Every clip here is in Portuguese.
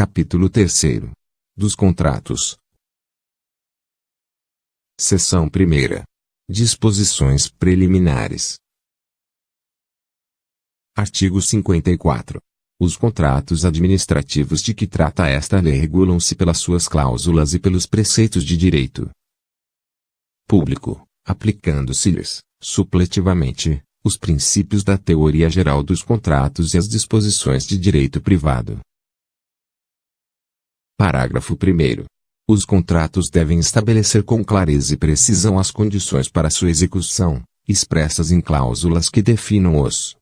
Capítulo 3. Dos contratos. Seção 1. Disposições preliminares. Artigo 54. Os contratos administrativos de que trata esta lei regulam-se pelas suas cláusulas e pelos preceitos de direito público, aplicando-se-lhes, supletivamente, os princípios da teoria geral dos contratos e as disposições de direito privado. Parágrafo 1º. Os contratos devem estabelecer com clareza e precisão as condições para sua execução, expressas em cláusulas que definam os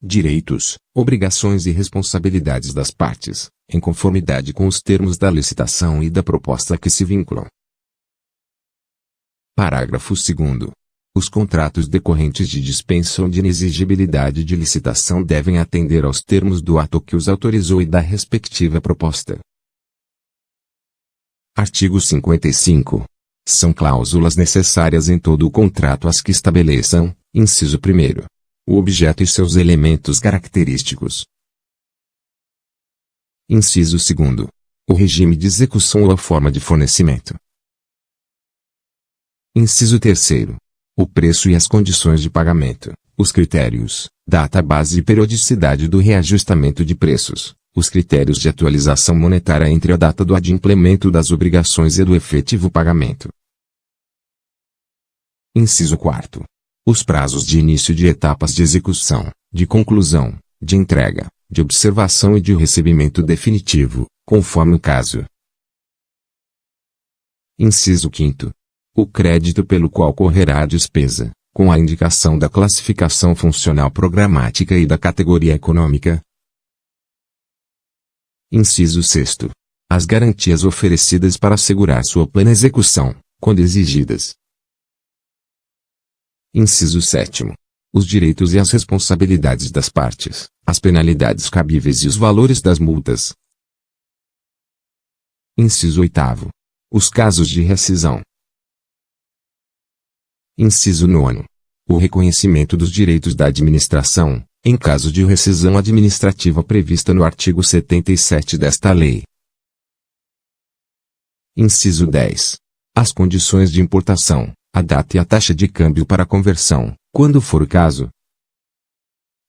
direitos, obrigações e responsabilidades das partes, em conformidade com os termos da licitação e da proposta a que se vinculam. Parágrafo 2º. Os contratos decorrentes de dispensa ou de inexigibilidade de licitação devem atender aos termos do ato que os autorizou e da respectiva proposta. Artigo 55. São cláusulas necessárias em todo o contrato as que estabeleçam, inciso 1º, o objeto e seus elementos característicos. Inciso 2º, o regime de execução ou a forma de fornecimento. Inciso 3º, o preço e as condições de pagamento, os critérios, data base e periodicidade do reajustamento de preços, os critérios de atualização monetária entre a data do adimplemento das obrigações e do efetivo pagamento. Inciso 4º. Os prazos de início de etapas de execução, de conclusão, de entrega, de observação e de recebimento definitivo, conforme o caso. Inciso 5º. O crédito pelo qual correrá a despesa, com a indicação da classificação funcional programática e da categoria econômica. Inciso 6º. As garantias oferecidas para assegurar sua plena execução, quando exigidas. Inciso 7º. Os direitos e as responsabilidades das partes, as penalidades cabíveis e os valores das multas. Inciso 8º. Os casos de rescisão. Inciso 9º. O reconhecimento dos direitos da administração, em caso de rescisão administrativa prevista no artigo 77 desta lei. Inciso 10. As condições de importação, a data e a taxa de câmbio para conversão, quando for o caso.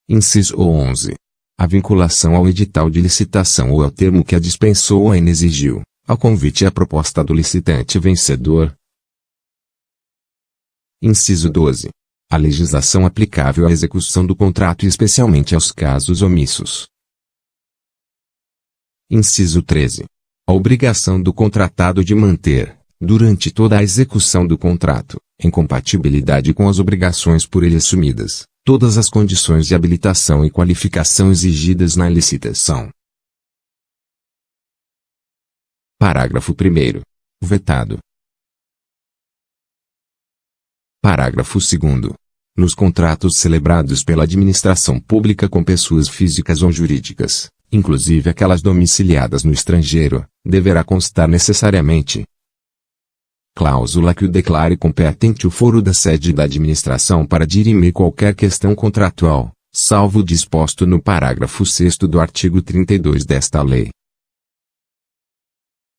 Inciso 11. A vinculação ao edital de licitação ou ao termo que a dispensou ou a inexigiu, ao convite e à proposta do licitante vencedor. Inciso 12. A legislação aplicável à execução do contrato e especialmente aos casos omissos. Inciso 13. A obrigação do contratado de manter, durante toda a execução do contrato, em compatibilidade com as obrigações por ele assumidas, todas as condições de habilitação e qualificação exigidas na licitação. Parágrafo 1º. Vetado. Parágrafo 2º. Nos contratos celebrados pela administração pública com pessoas físicas ou jurídicas, inclusive aquelas domiciliadas no estrangeiro, deverá constar necessariamente cláusula que o declare competente o foro da sede da administração para dirimir qualquer questão contratual, salvo o disposto no parágrafo 6º do artigo 32 desta lei.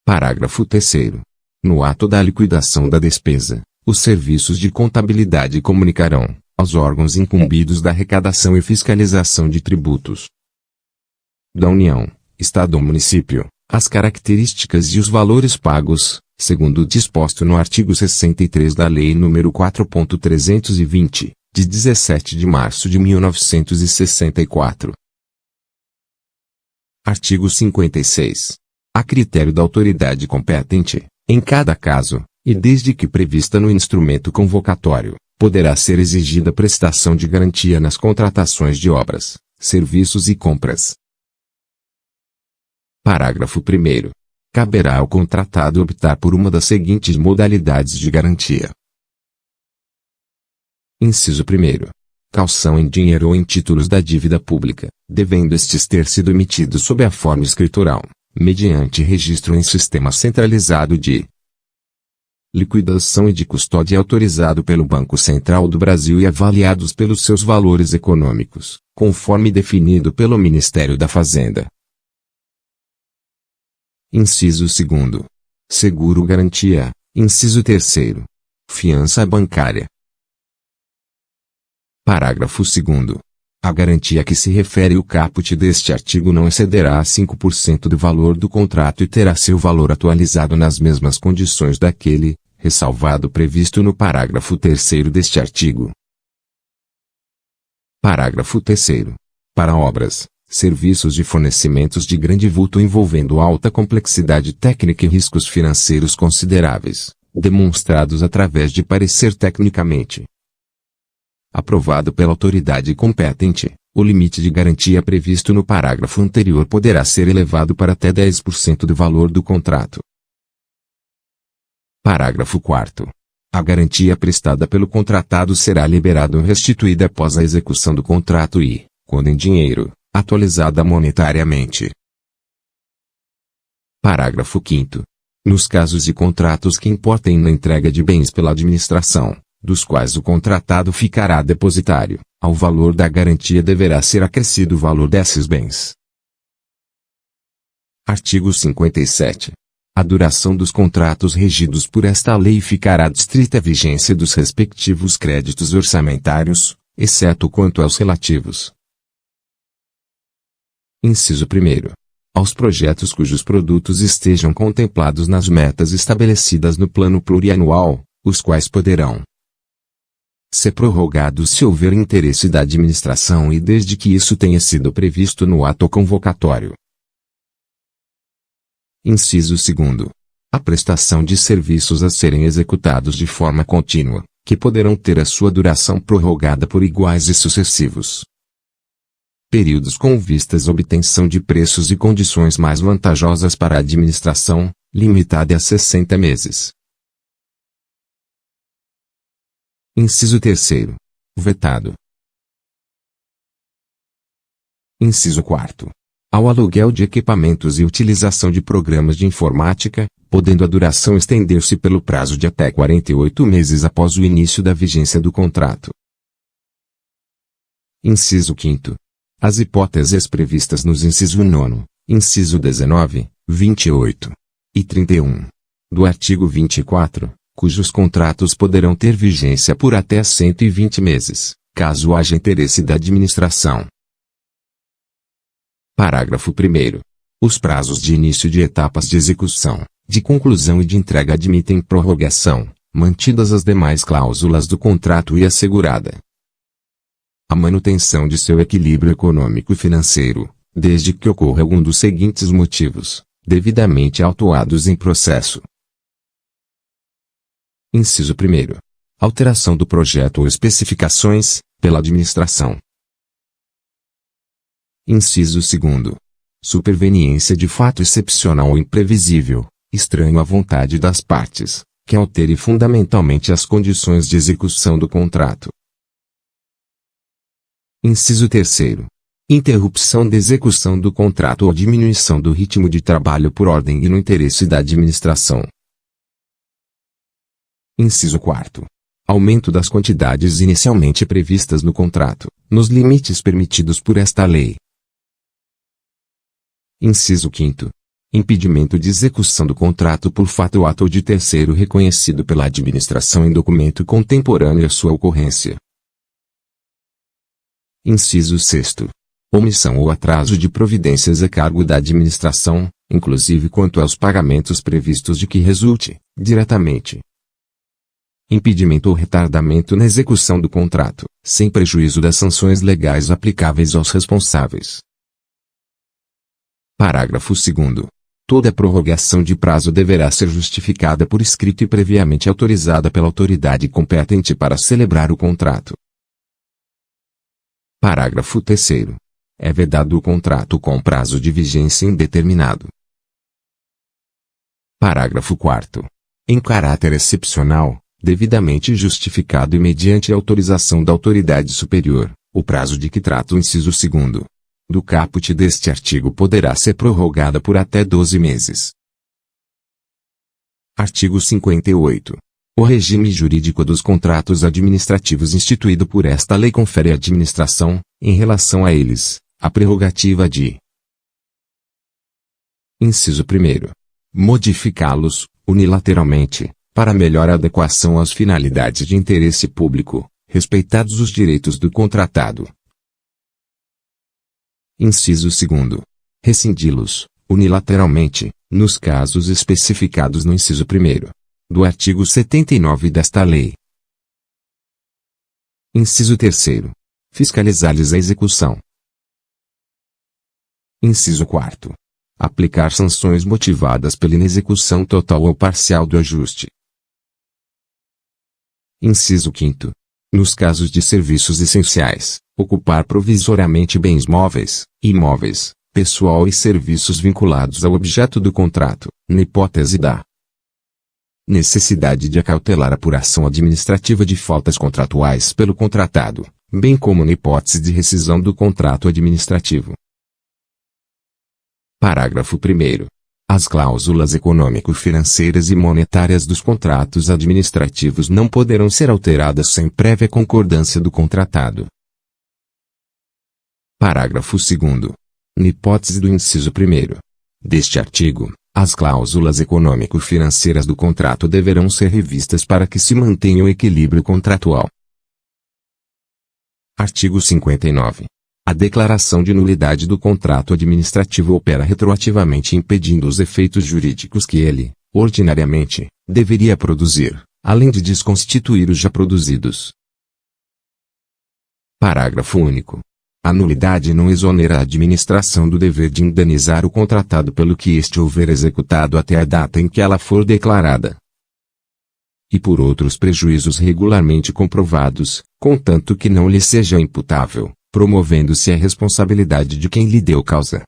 Parágrafo 3º. No ato da liquidação da despesa, os serviços de contabilidade comunicarão, aos órgãos incumbidos da arrecadação e fiscalização de tributos da União, Estado ou Município, as características e os valores pagos, segundo o disposto no artigo 63 da Lei nº 4.320, de 17 de março de 1964. Artigo 56. A critério da autoridade competente, em cada caso, e desde que prevista no instrumento convocatório, poderá ser exigida prestação de garantia nas contratações de obras, serviços e compras. Parágrafo 1º. Caberá ao contratado optar por uma das seguintes modalidades de garantia. Inciso 1º. Caução em dinheiro ou em títulos da dívida pública, devendo estes ter sido emitidos sob a forma escritural, mediante registro em sistema centralizado de liquidação e de custódia autorizado pelo Banco Central do Brasil e avaliados pelos seus valores econômicos, conforme definido pelo Ministério da Fazenda. Inciso 2º. Seguro-garantia. Inciso 3º. Fiança bancária. Parágrafo 2º. A garantia a que se refere o caput deste artigo não excederá a 5% do valor do contrato e terá seu valor atualizado nas mesmas condições daquele, ressalvado previsto no parágrafo 3º deste artigo. Parágrafo 3º. Para obras, serviços e fornecimentos de grande vulto envolvendo alta complexidade técnica e riscos financeiros consideráveis, demonstrados através de parecer tecnicamente aprovado pela autoridade competente, o limite de garantia previsto no parágrafo anterior poderá ser elevado para até 10% do valor do contrato. Parágrafo 4º. A garantia prestada pelo contratado será liberada ou restituída após a execução do contrato e, quando em dinheiro, atualizada monetariamente. Parágrafo 5º. Nos casos de contratos que importem na entrega de bens pela administração, dos quais o contratado ficará depositário, ao valor da garantia deverá ser acrescido o valor desses bens. Artigo 57. A duração dos contratos regidos por esta lei ficará adstrita à vigência dos respectivos créditos orçamentários, exceto quanto aos relativos. Inciso 1º. Aos projetos cujos produtos estejam contemplados nas metas estabelecidas no plano plurianual, os quais poderão ser prorrogados se houver interesse da administração e desde que isso tenha sido previsto no ato convocatório. Inciso 2º. A prestação de serviços a serem executados de forma contínua, que poderão ter a sua duração prorrogada por iguais e sucessivos períodos com vistas à obtenção de preços e condições mais vantajosas para a administração, limitada a 60 meses. Inciso 3º. Vetado. Inciso 4º. Ao aluguel de equipamentos e utilização de programas de informática, podendo a duração estender-se pelo prazo de até 48 meses após o início da vigência do contrato. Inciso 5º. As hipóteses previstas nos inciso 9, inciso 19, 28 e 31 do artigo 24, cujos contratos poderão ter vigência por até 120 meses, caso haja interesse da administração. Parágrafo 1º. Os prazos de início de etapas de execução, de conclusão e de entrega admitem prorrogação, mantidas as demais cláusulas do contrato e assegurada a manutenção de seu equilíbrio econômico e financeiro, desde que ocorra algum dos seguintes motivos, devidamente autuados em processo. Inciso 1º. Alteração do projeto ou especificações, pela administração. Inciso 2º. Superveniência de fato excepcional ou imprevisível, estranho à vontade das partes, que altere fundamentalmente as condições de execução do contrato. Inciso 3º. Interrupção da execução do contrato ou diminuição do ritmo de trabalho por ordem e no interesse da administração. Inciso 4º. Aumento das quantidades inicialmente previstas no contrato, nos limites permitidos por esta lei. Inciso 5º. Impedimento de execução do contrato por fato ou ato de terceiro reconhecido pela administração em documento contemporâneo à sua ocorrência. Inciso 6º. Omissão ou atraso de providências a cargo da administração, inclusive quanto aos pagamentos previstos de que resulte, diretamente, impedimento ou retardamento na execução do contrato, sem prejuízo das sanções legais aplicáveis aos responsáveis. Parágrafo 2º. Toda prorrogação de prazo deverá ser justificada por escrito e previamente autorizada pela autoridade competente para celebrar o contrato. Parágrafo 3º. É vedado o contrato com prazo de vigência indeterminado. Parágrafo 4º. Em caráter excepcional, devidamente justificado e mediante autorização da autoridade superior, o prazo de que trata o inciso 2º do caput deste artigo poderá ser prorrogada por até 12 meses. Artigo 58. O regime jurídico dos contratos administrativos instituído por esta lei confere à administração, em relação a eles, a prerrogativa de: Inciso 1º. modificá-los, unilateralmente, para melhor adequação às finalidades de interesse público, respeitados os direitos do contratado. Inciso 2º. Rescindi-los, unilateralmente, nos casos especificados no inciso 1º do artigo 79 desta lei. Inciso 3º. Fiscalizar-lhes a execução. Inciso 4º. Aplicar sanções motivadas pela inexecução total ou parcial do ajuste. Inciso 5º. Nos casos de serviços essenciais, ocupar provisoriamente bens móveis, imóveis, pessoal e serviços vinculados ao objeto do contrato, na hipótese da necessidade de acautelar a apuração administrativa de faltas contratuais pelo contratado, bem como na hipótese de rescisão do contrato administrativo. Parágrafo 1º. As cláusulas econômico-financeiras e monetárias dos contratos administrativos não poderão ser alteradas sem prévia concordância do contratado. Parágrafo 2º. Na hipótese do inciso 1º deste artigo, as cláusulas econômico-financeiras do contrato deverão ser revistas para que se mantenha o equilíbrio contratual. Artigo 59. A declaração de nulidade do contrato administrativo opera retroativamente impedindo os efeitos jurídicos que ele, ordinariamente, deveria produzir, além de desconstituir os já produzidos. Parágrafo único. A nulidade não exonera a administração do dever de indenizar o contratado pelo que este houver executado até a data em que ela for declarada, e por outros prejuízos regularmente comprovados, contanto que não lhe seja imputável, promovendo-se a responsabilidade de quem lhe deu causa.